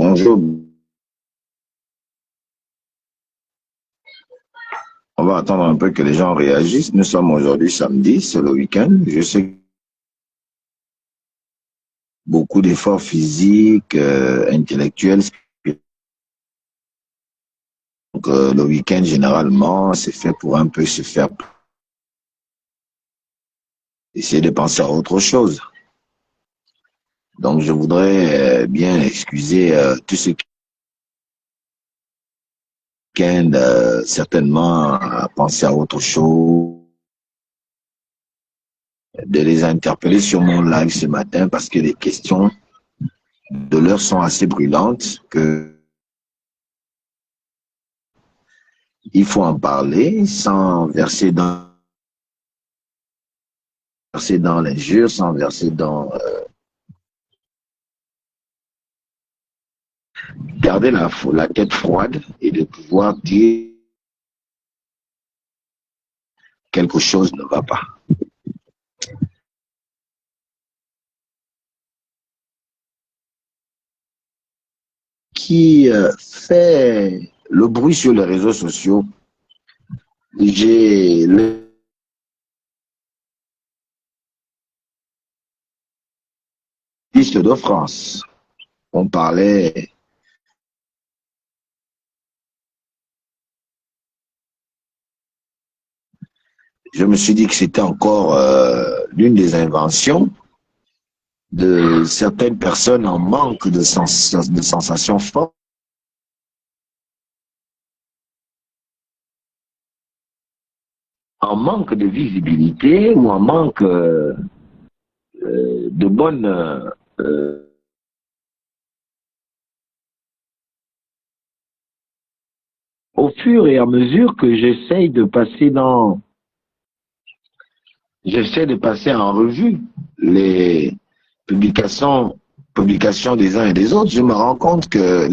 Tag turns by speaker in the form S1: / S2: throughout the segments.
S1: Bonjour, on va attendre un peu que les gens réagissent. Nous sommes aujourd'hui samedi, c'est le week-end. Je sais que beaucoup d'efforts physiques, intellectuels. Donc, le week-end, généralement, c'est fait pour un peu se faire essayer de penser à autre chose. Donc, je voudrais bien excuser tous ceux qui week-end, certainement à penser à autre chose, de les interpeller sur mon live ce matin parce que les questions de l'heure sont assez brûlantes que il faut en parler sans verser dans l'injure, sans verser dans garder la tête froide et de pouvoir dire quelque chose ne va pas. Qui fait le bruit sur les réseaux sociaux. J'ai liste de France. On parlait, je me suis dit que c'était encore l'une des inventions de certaines personnes en manque de sensations fortes, en manque de visibilité ou en manque de bonne au fur et à mesure que j'essaie de passer en revue les publications, publications des uns et des autres, je me rends compte que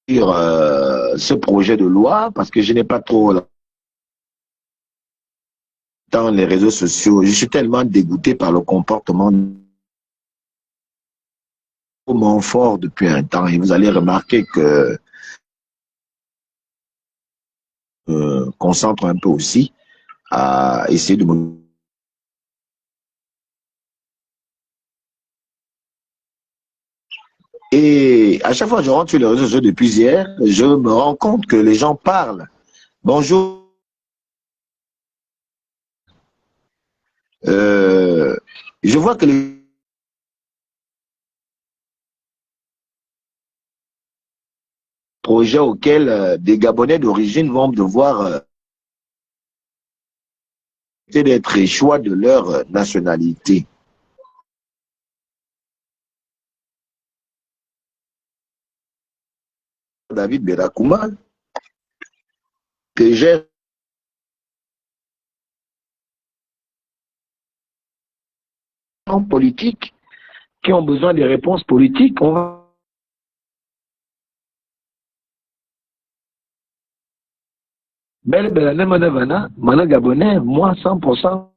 S1: ce projet de loi, parce que je n'ai pas trop dans les réseaux sociaux, je suis tellement dégoûté par le comportement fort depuis un temps et vous allez remarquer que concentre un peu aussi à essayer de me... Et à chaque fois que je rentre sur les réseaux sociaux depuis hier, je me rends compte que les gens parlent. Bonjour. Euh, je vois que les projets auxquels des Gabonais d'origine vont devoir d'être choix de leur nationalité. David Berakouma, que j'ai en politique, qui ont besoin des réponses politiques, on va belle belle mana gabonais, moi 100%.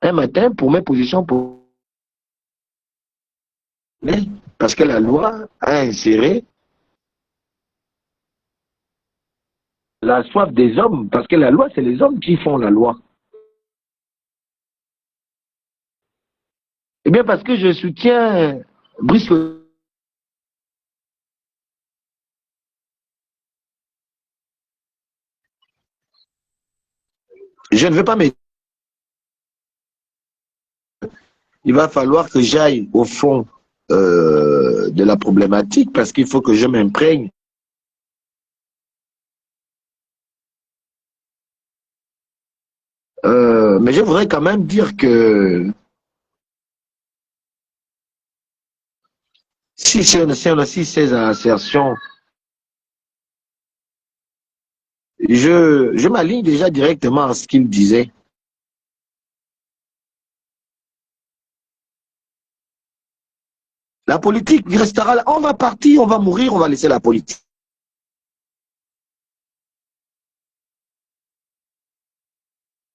S1: Un matin, pour mes positions, parce que la loi a inséré la soif des hommes, parce que la loi, c'est les hommes qui font la loi. Eh bien, parce que je soutiens Brice. Je ne veux pas m'étendre. Il va falloir que j'aille au fond de la problématique parce qu'il faut que je m'imprègne. Mais je voudrais quand même dire que si ces assertions, je m'aligne déjà directement à ce qu'il disait. La politique restera là. On va partir, on va mourir, on va laisser la politique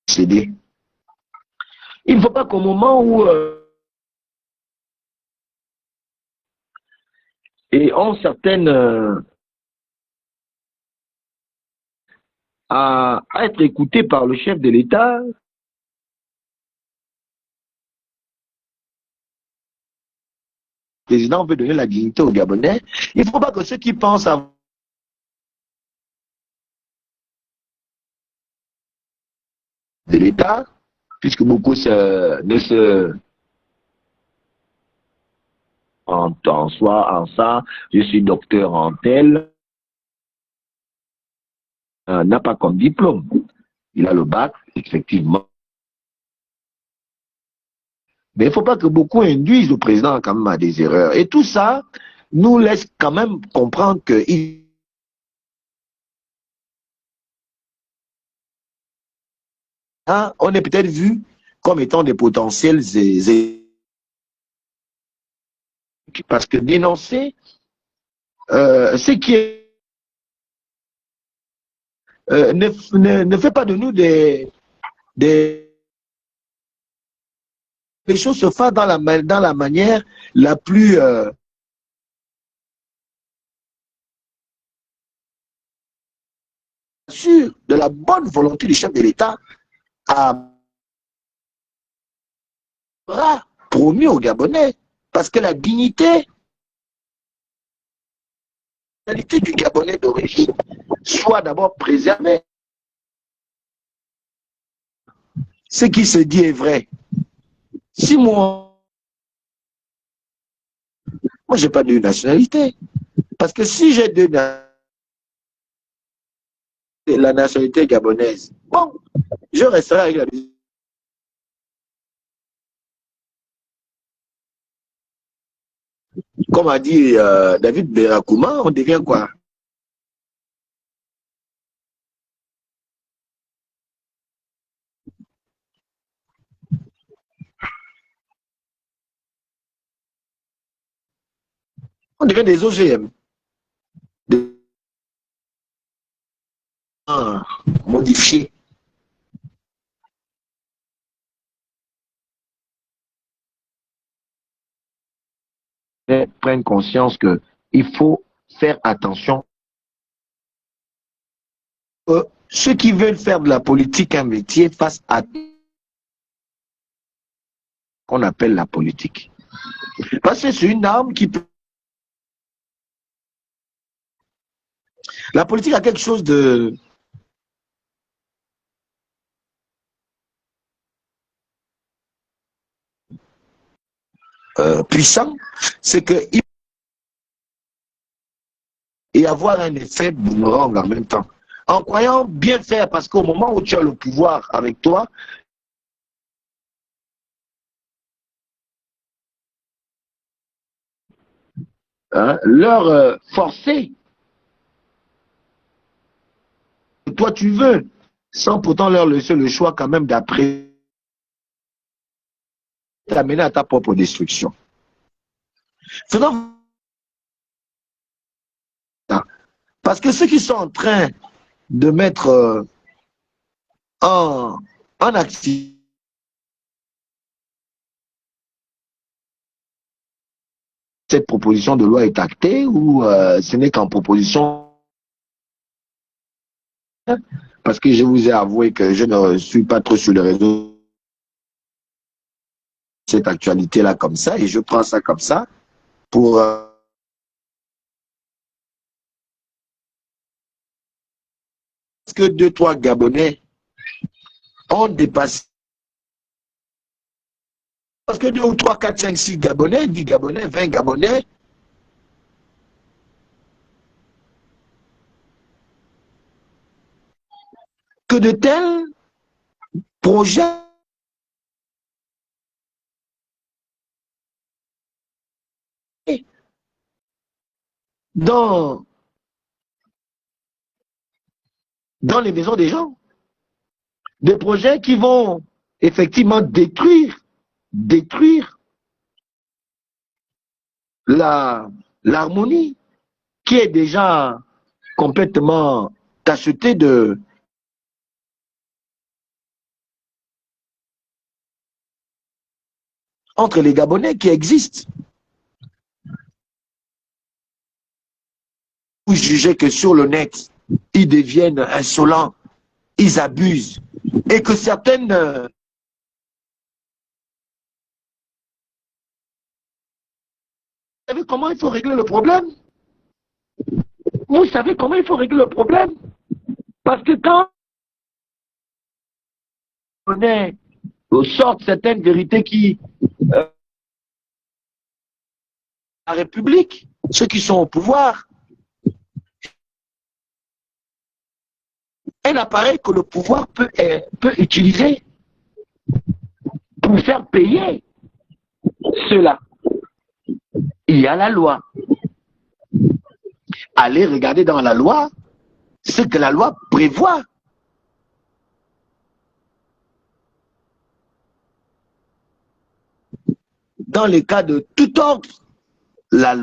S1: céder. Il ne faut pas qu'au moment où et ont certaines à être écoutés par le chef de l'État, le président veut donner la dignité aux Gabonais. Il ne faut pas que ceux qui pensent à de l'État, puisque beaucoup ne se en soi en ça, je suis docteur en tel, n'a pas comme diplôme. Il a le bac, effectivement. Mais il ne faut pas que beaucoup induisent le président quand même à des erreurs. Et tout ça nous laisse quand même comprendre que on est peut-être vu comme étant des potentiels parce que dénoncer ce qui est, ne fait pas de nous des les choses se fassent dans la manière la plus sûre de la bonne volonté du chef de l'État à promis aux Gabonais. Parce que la dignité du Gabonais d'origine soit d'abord préservée. Ce qui se dit est vrai. Si moi j'ai pas de nationalité. Parce que si j'ai la nationalité gabonaise, bon, je resterai avec la comme a dit David Berakouma, on devient quoi? On devient des OGM, des modifiés. Prennent conscience qu'il faut faire attention. Ceux qui veulent faire de la politique un métier face à ce qu'on appelle la politique. Parce que c'est une arme qui peut... La politique a quelque chose de... puissant, c'est qu'il et avoir un effet boomerang en même temps. En croyant bien faire, parce qu'au moment où tu as le pouvoir avec toi, leur forcer, toi tu veux, sans pourtant leur laisser le choix quand même d'après t'amener à ta propre destruction. Faisons ça. Parce que ceux qui sont en train de mettre en activité cette proposition de loi est actée ou ce n'est qu'en proposition, parce que je vous ai avoué que je ne suis pas trop sur les réseaux cette actualité-là comme ça et je prends ça comme ça pour que deux, trois Gabonais ont dépassé. Parce que deux ou trois, quatre, cinq, six Gabonais, 10 Gabonais, 20 Gabonais, que de tels projets dans, dans les maisons des gens. Des projets qui vont effectivement détruire l'harmonie qui est déjà complètement tachetée entre les Gabonais qui existent. Vous jugez que sur le net, ils deviennent insolents, ils abusent, et que certaines... Vous savez comment il faut régler le problème? Vous savez comment il faut régler le problème? Parce que quand on est au sort de certaines vérités qui... la République, ceux qui sont au pouvoir, un appareil que le pouvoir peut utiliser pour faire payer cela. Il y a la loi. Allez regarder dans la loi ce que la loi prévoit. Dans les cas de tout ordre, la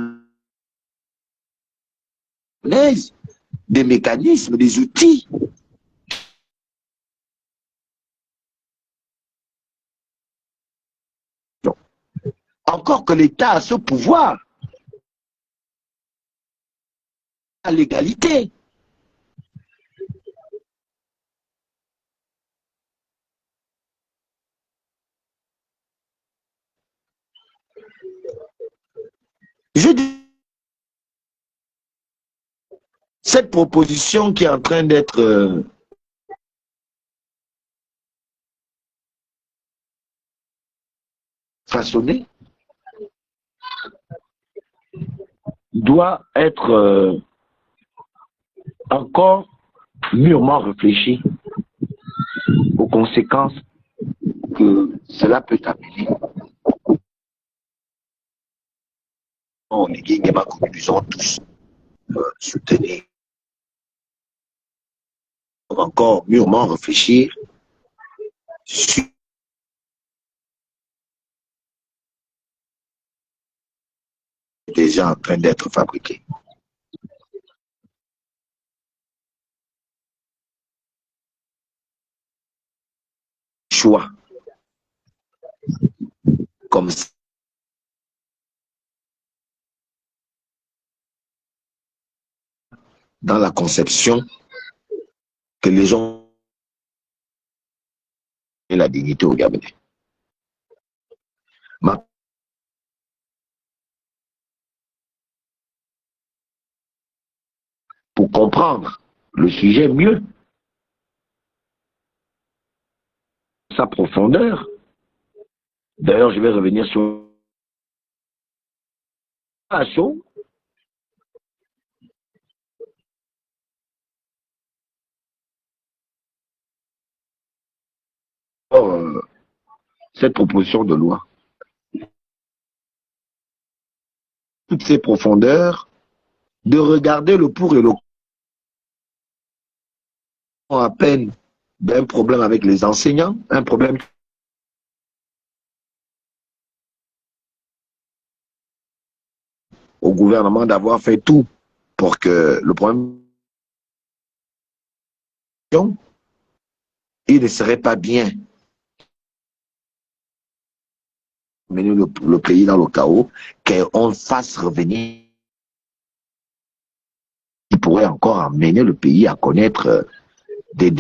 S1: des mécanismes, des outils. Encore que l'État a ce pouvoir, à l'égalité. Je dis, cette proposition qui est en train d'être façonnée doit être encore mûrement réfléchie aux conséquences que cela peut amener. Les Guinéens que nous avons tous soutenir, encore mûrement réfléchir sur déjà en train d'être fabriqué. Choix comme ça. Dans la conception que les gens aient la dignité au Gabonais. Pour comprendre le sujet mieux, sa profondeur. D'ailleurs, je vais revenir sur la chose. Cette proposition de loi. Toutes ces profondeurs, de regarder le pour et le contre à peine d'un problème avec les enseignants, un problème au gouvernement d'avoir fait tout pour que le problème, il ne serait pas bien mener le pays dans le chaos, qu'on fasse revenir, qui pourrait encore amener le pays à connaître des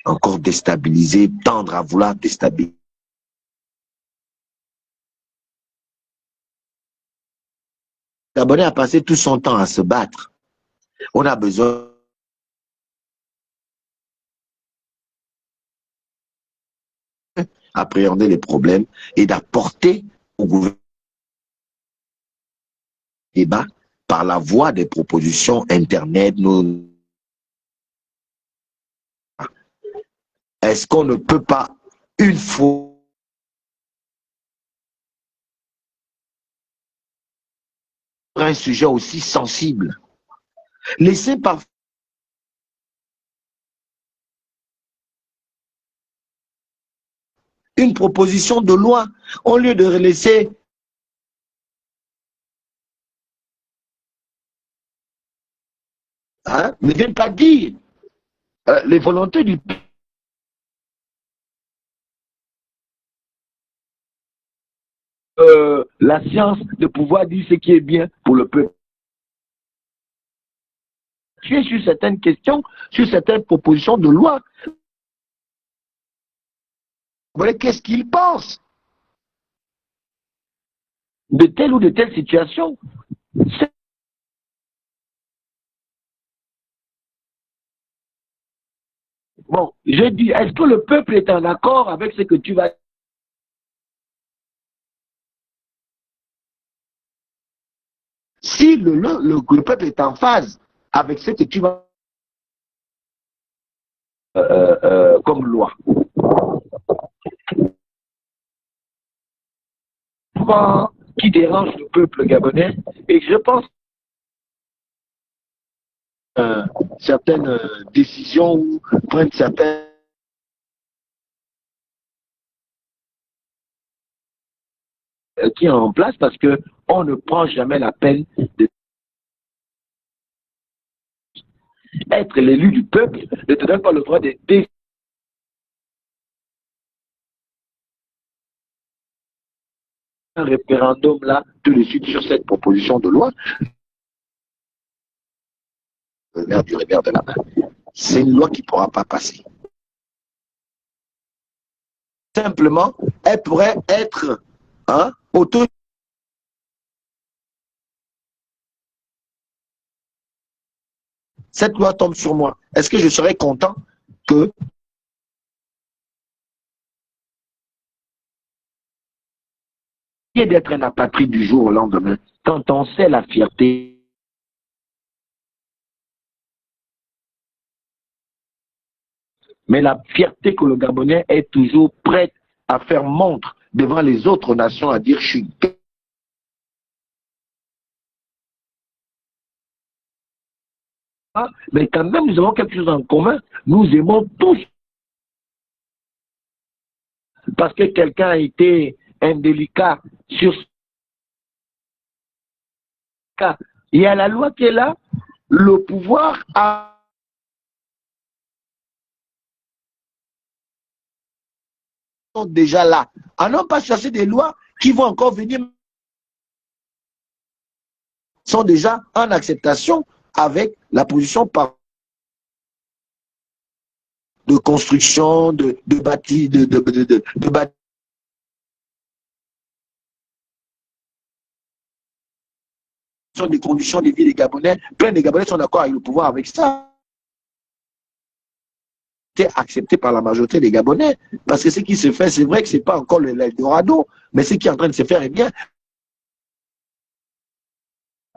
S1: encore déstabiliser, tendre à vouloir déstabiliser. L'abonné a passé tout son temps à se battre. On a besoin d'appréhender les problèmes et d'apporter au gouvernement débat par la voie des propositions Internet. Est-ce qu'on ne peut pas, une fois, un sujet aussi sensible, laisser par une proposition de loi au lieu de laisser ne viennent pas dire les volontés du la science de pouvoir dire ce qui est bien pour le peuple. Tu es sur certaines questions, sur certaines propositions de loi. Qu'est-ce qu'ils pensent de telle ou de telle situation? Bon, je dis, est-ce que le peuple est en accord avec ce que tu vas dire? Si le peuple est en phase avec ce que tu vas comme loi, qui dérange le peuple gabonais, et je pense certaines décisions ou prennent certaines qui est en place parce que on ne prend jamais la peine d'être l'élu du peuple, ne te donne pas le droit de décider un référendum là tout de suite sur cette proposition de loi. Le maire du revers de la main. C'est une loi qui ne pourra pas passer. Simplement, elle pourrait être auto. Cette loi tombe sur moi. Est-ce que je serais content que d'être un apatride du jour au lendemain, quand on sait la fierté, mais la fierté que le Gabonais est toujours prêt à faire montre devant les autres nations, à dire je suis. Mais quand même, nous avons quelque chose en commun. Nous aimons tous. Parce que quelqu'un a été indélicat sur ce cas. Il y a la loi qui est là, le pouvoir a déjà là. À non pas chercher des lois qui vont encore venir, sont déjà en acceptation avec la position de construction, de bâti, de bâti. Des conditions de vie des Gabonais, plein de Gabonais sont d'accord avec le pouvoir avec ça. C'est accepté par la majorité des Gabonais. Parce que ce qui se fait, c'est vrai que ce n'est pas encore l'Eldorado, mais ce qui est en train de se faire est bien.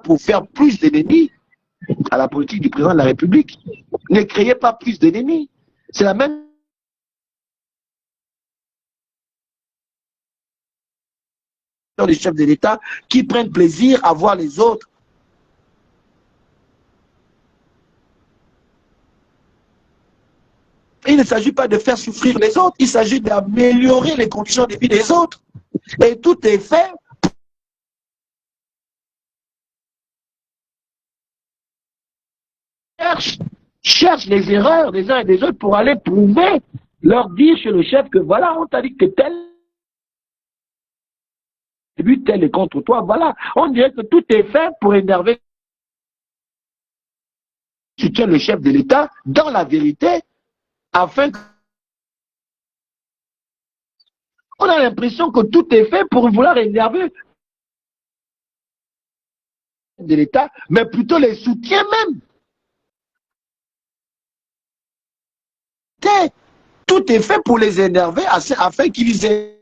S1: Pour faire plus d'ennemis à la politique du président de la République. Ne créez pas plus d'ennemis. C'est la même des chefs de l'État qui prennent plaisir à voir les autres. Il ne s'agit pas de faire souffrir les autres, il s'agit d'améliorer les conditions de vie des autres. Et tout est fait. Cherche les erreurs des uns et des autres pour aller prouver, leur dire chez le chef que voilà, on t'a dit que tel but, tel est contre toi, voilà. On dirait que tout est fait pour énerver le chef de l'État dans la vérité, afin que on a l'impression que tout est fait pour vouloir énerver de l'État, mais plutôt les soutiens même. Tout est fait pour les énerver afin qu'ils aient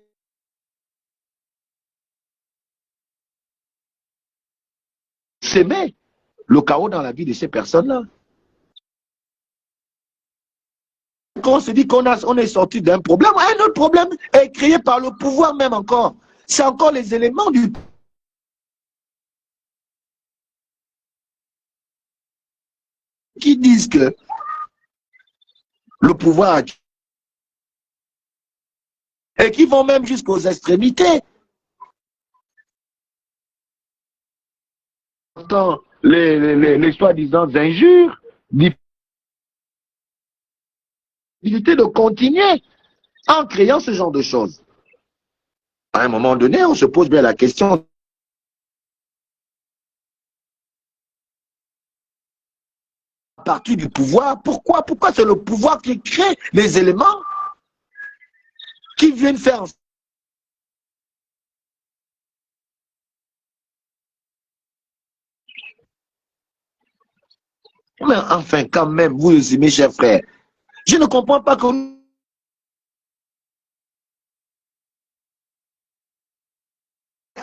S1: s'aimer le chaos dans la vie de ces personnes-là. Quand on se dit on est sorti d'un problème, un autre problème est créé par le pouvoir même encore. C'est encore les éléments du qui disent que le pouvoir et qui vont même jusqu'aux extrémités. Les soi-disant injures, de continuer en créant ce genre de choses. À un moment donné, on se pose bien la question. À partir du pouvoir, pourquoi c'est le pouvoir qui crée les éléments qui viennent faire. Mais enfin, quand même, vous aussi, mes chers frères, je ne comprends pas que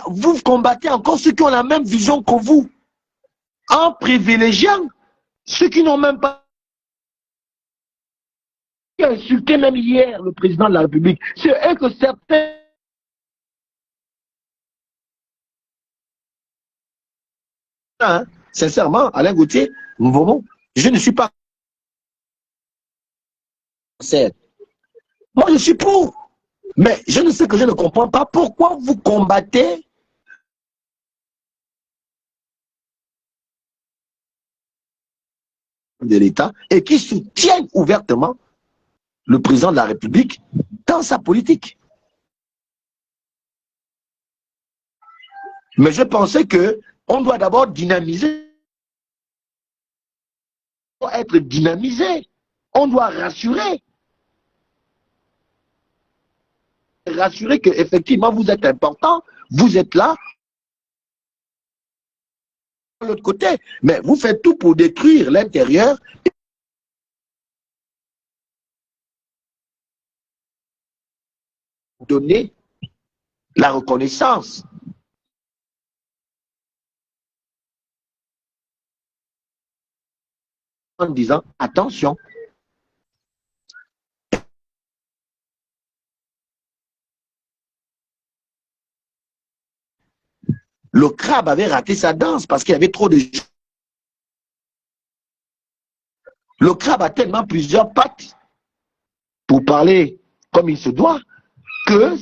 S1: vous combattez encore ceux qui ont la même vision que vous, en privilégiant ceux qui n'ont même pas insulté même hier le président de la République. C'est eux que certains, hein, sincèrement, Alain Gauthier, je ne suis pas sincère. Moi, je suis pour. Mais je ne sais que je ne comprends pas pourquoi vous combattez de l'État et qui soutiennent ouvertement le président de la République dans sa politique. Mais je pensais que on doit d'abord dynamiser, on doit être dynamisé, on doit rassurer qu'effectivement vous êtes important, vous êtes là, de l'autre côté, mais vous faites tout pour détruire l'intérieur, donner la reconnaissance en disant attention. Le crabe avait raté sa danse parce qu'il y avait trop de... Le crabe a tellement plusieurs pattes pour parler comme il se doit que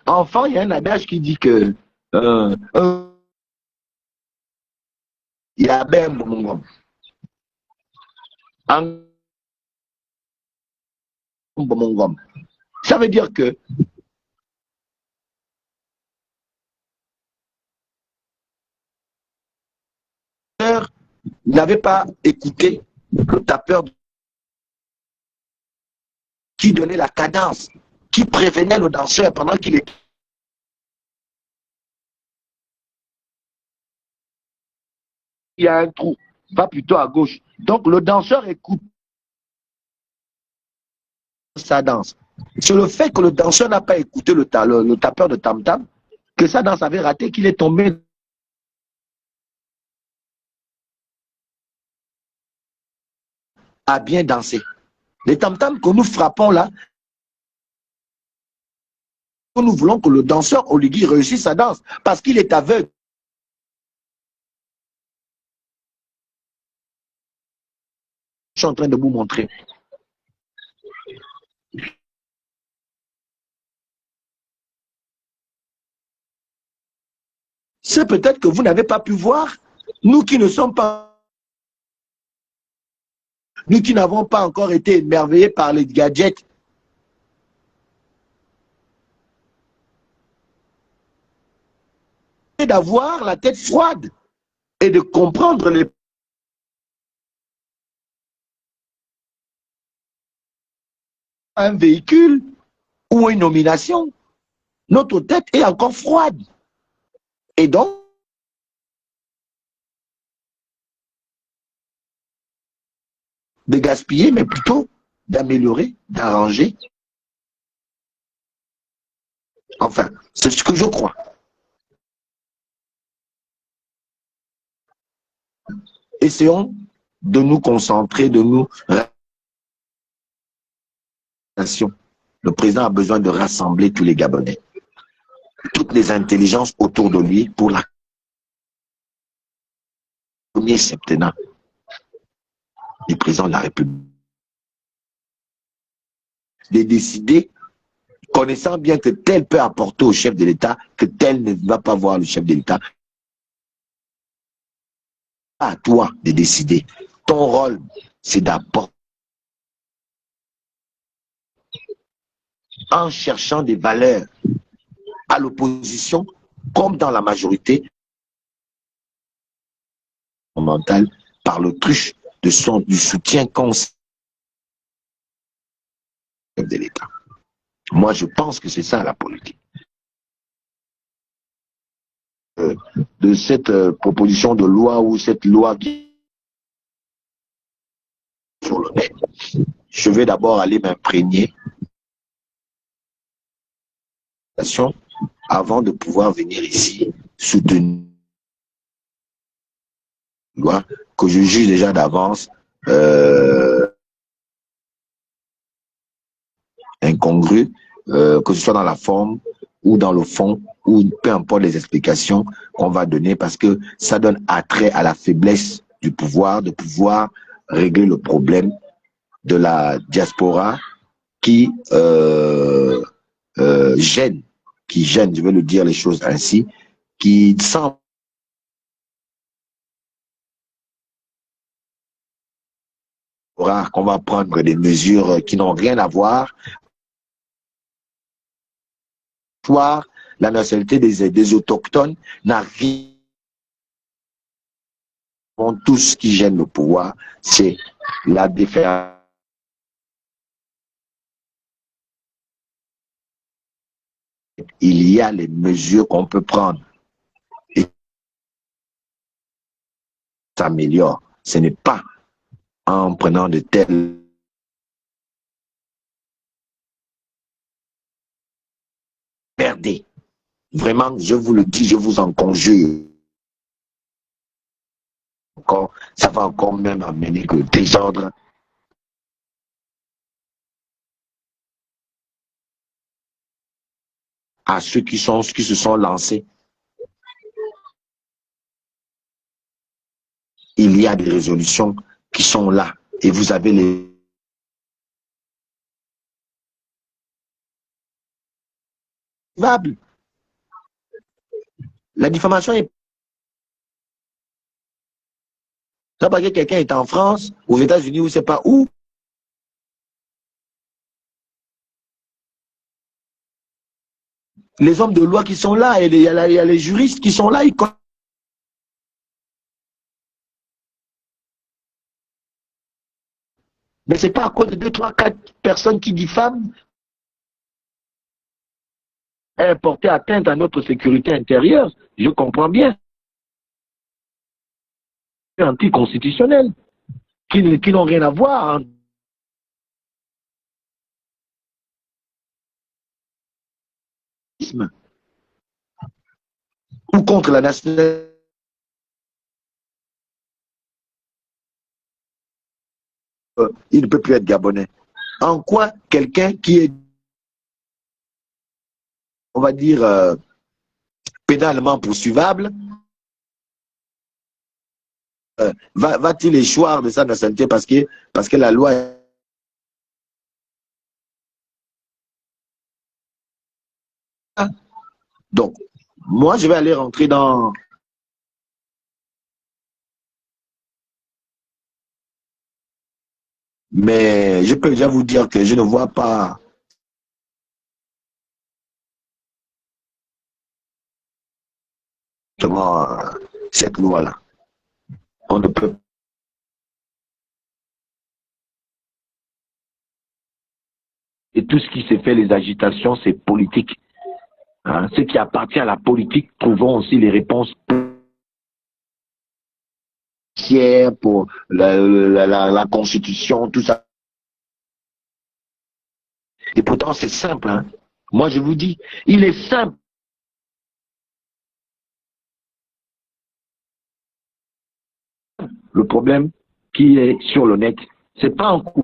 S1: enfin, il y a un adage qui dit que il y a ben ça veut dire que n'avait pas écouté le tapeur qui donnait la cadence, qui prévenait le danseur pendant qu'il était. Il y a un trou, va plutôt à gauche. Donc le danseur écoute sa danse. C'est le fait que le danseur n'a pas écouté le tapeur de tam-tam, que sa danse avait raté, qu'il est tombé à bien danser. Les tam-tams que nous frappons là, nous voulons que le danseur Oligui réussisse sa danse parce qu'il est aveugle. Je suis en train de vous montrer. C'est peut-être que vous n'avez pas pu voir, nous qui ne sommes pas, nous qui n'avons pas encore été émerveillés par les gadgets. D'avoir la tête froide et de comprendre les un véhicule ou une nomination, notre tête est encore froide. Et donc, de gaspiller, mais plutôt d'améliorer, d'arranger. Enfin, c'est ce que je crois. Essayons de nous concentrer, de nous... Le président a besoin de rassembler tous les Gabonais, toutes les intelligences autour de lui pour la premier septennat du président de la République. de décider, connaissant bien que tel peut apporter au chef de l'État, que tel ne va pas voir le chef de l'État. À toi de décider. Ton rôle, c'est d'apporter en cherchant des valeurs à l'opposition, comme dans la majorité mentale, par l'autruche du soutien constant de l'État. Moi, je pense que c'est ça la politique. De cette proposition de loi ou cette loi qui sur le net, je vais d'abord aller m'imprégner avant de pouvoir venir ici soutenir une loi que je juge déjà d'avance incongrue, que ce soit dans la forme ou dans le fond, ou peu importe les explications qu'on va donner, parce que ça donne attrait à la faiblesse du pouvoir, de pouvoir régler le problème de la diaspora qui gêne, je vais le dire les choses ainsi, qui semble qu'on va prendre des mesures qui n'ont rien à voir. La nationalité des autochtones n'a rien. Tout ce qui gêne le pouvoir, c'est la défaite. Il y a les mesures qu'on peut prendre et s'améliore. Ce n'est pas en prenant de telles merdées. Vraiment, je vous le dis, je vous en conjure. Encore, ça va encore même amener que le désordre à ceux qui se sont lancés. Il y a des résolutions qui sont là et vous avez les la diffamation est ça parce que quelqu'un est en France, aux États-Unis ou je ne sais pas où. Les hommes de loi qui sont là, et il y a les juristes qui sont là, ils connaissent. Mais ce n'est pas à cause de 2, 3, 4 personnes qui diffament et porter atteinte à notre sécurité intérieure. Je comprends bien. Anticonstitutionnel, qui n'ont rien à voir. Ou contre la nationalité. Il ne peut plus être gabonais. En quoi quelqu'un qui est, on va dire, pénalement poursuivable, va-t-il échoir de sa nationalité parce que la loi est... Donc, moi, je vais aller rentrer dans... Mais je peux déjà vous dire que je ne vois pas comment cette loi-là. On ne peut... Et tout ce qui s'est fait, les agitations, c'est politique. Hein? Ce qui appartient à la politique, trouvons aussi les réponses pour la Constitution, tout ça. Et pourtant, c'est simple. Hein? Moi, je vous dis, il est simple. Le problème qui est sur le net, c'est pas un coup.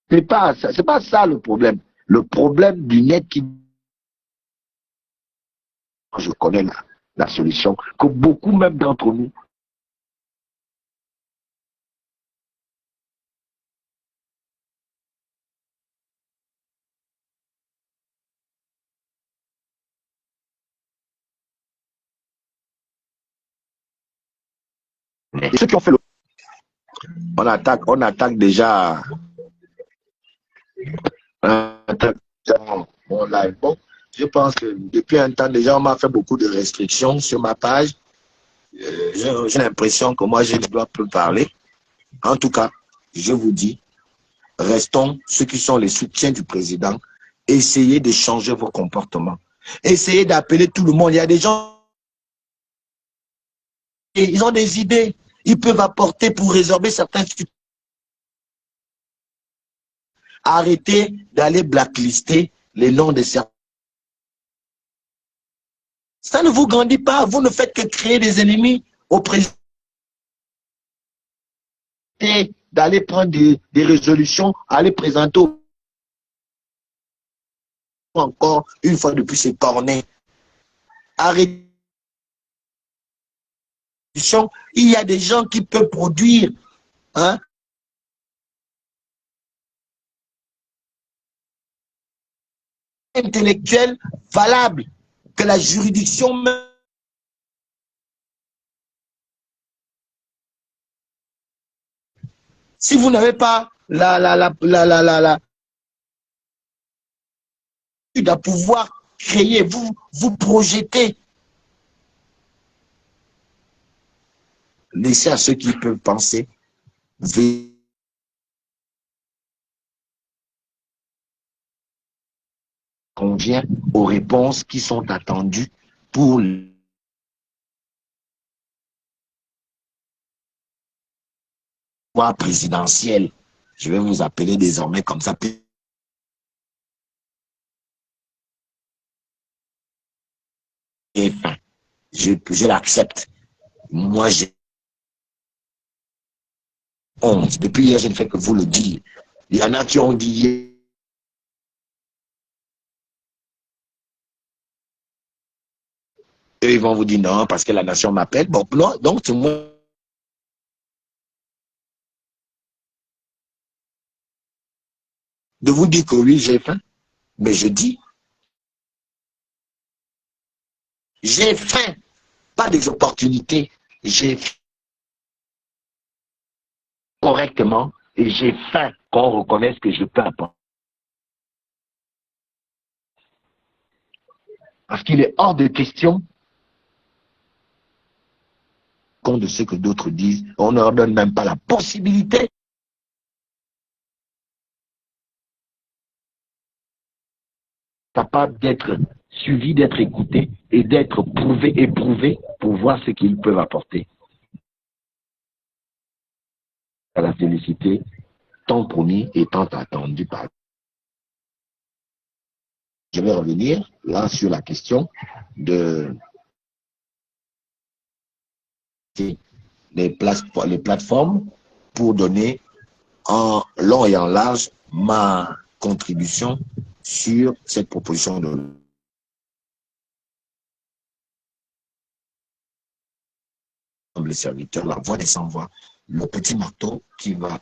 S1: C'est pas ça le problème. Le problème du net qui... Je connais la solution, que beaucoup même d'entre nous Et ceux qui ont fait le... On attaque déjà... On attaque déjà mon live. Bon, je pense que depuis un temps, déjà, on m'a fait beaucoup de restrictions sur ma page. J'ai l'impression que moi, je ne dois plus parler. En tout cas, je vous dis, restons ceux qui sont les soutiens du président. Essayez de changer vos comportements. Essayez d'appeler tout le monde. Il y a des gens, ils ont des idées. Ils peuvent apporter pour résorber certains. Arrêtez d'aller blacklister les noms de certains. Ça ne vous grandit pas. Vous ne faites que créer des ennemis au président. D'aller prendre des résolutions, aller présenter encore une fois depuis ces cornets. Arrêtez. Il y a des gens qui peuvent produire, hein, intellectuel valable que la juridiction même. Si vous n'avez pas à pouvoir créer, vous projeter, laissez à ceux qui peuvent penser, convient aux réponses qui sont attendues pour le pouvoir présidentiel. Je vais vous appeler désormais comme ça. Enfin, je l'accepte. Moi, j'ai honte. Depuis hier, je ne fais que vous le dire. Il y en a qui ont dit hier, eux, ils vont vous dire non, parce que la nation m'appelle. Bon, non, donc c'est moi. De vous dire que oui, j'ai faim. Mais je dis, j'ai faim. Pas des opportunités. J'ai faim correctement et j'ai faim qu'on reconnaisse que je peux apporter. Parce qu'il est hors de question compte de ce que d'autres disent. On ne leur donne même pas la possibilité capable d'être suivi, d'être écouté et d'être prouvé, éprouvé pour voir ce qu'ils peuvent apporter. À la félicité, tant promis et tant attendu par. Je vais revenir là sur la question de les plateformes pour donner en long et en large ma contribution sur cette proposition de le serviteur, la voix des sans-voix, le petit marteau qui va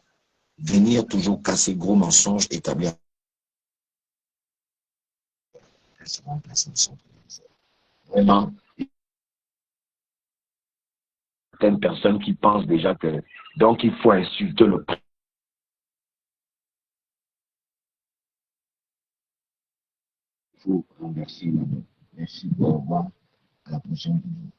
S1: venir toujours casser gros mensonges établis. Vraiment, certaines personnes qui pensent déjà que donc il faut insulter le président. Il faut renverser la main. Merci, au revoir, à la prochaine vidéo.